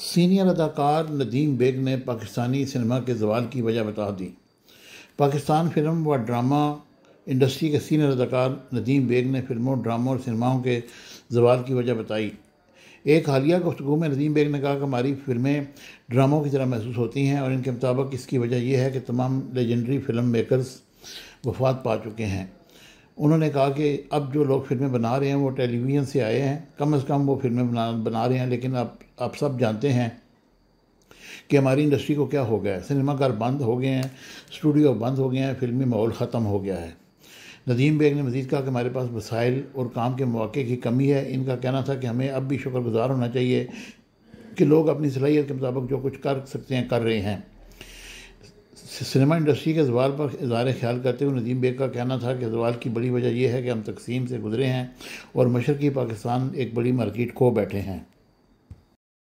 Senior अदाकार Nadeem bag ने Pakistani cinema के ज़वाल की वजह बता दी। पाकिस्तान फिल्म व ड्रामा इंडस्ट्री के सीनियर अदाकार नदीम बेग ने फिल्मों, ड्रामों और सिनेमाओं के ज़वाल की वजह बताई। एक हालिया गुफ्तगू में नदीम बेग ने कहा कि हमारी फिल्में ड्रामों की तरह महसूस होती हैं और इनके मुताबिक इसकी वजह यह है कि तमाम लेजेंडरी फिल्म मेकर्स वफात पा चुके हैं। उन्होंने कहा कि अब जो लोग फिल्में बना रहे हैं वो टेलीविज़न से आए हैं, कम से कम वो फिल्में बना रहे हैं, लेकिन आप सब जानते हैं कि हमारी इंडस्ट्री को क्या हो गया है। सिनेमाघर बंद हो गए हैं, स्टूडियो बंद हो गए हैं, फिल्मी माहौल ख़त्म हो गया है। नदीम बेग ने मज़ीद कहा कि हमारे पास वसाइल और काम के मौके की कमी है। इनका कहना था कि हमें अब भी शुक्रगुजार होना चाहिए कि लोग अपनी सलाहियत के मुताबिक जो कुछ कर सकते हैं कर रहे हैं। सिनेमा इंडस्ट्री के ज़वाल पर इज़हार ख्याल करते हुए नदीम बेग का कहना था कि ज़वाल की बड़ी वजह यह है कि हम तकसीम से गुजरे हैं और मशरक़ी पाकिस्तान एक बड़ी मार्केट खो बैठे हैं।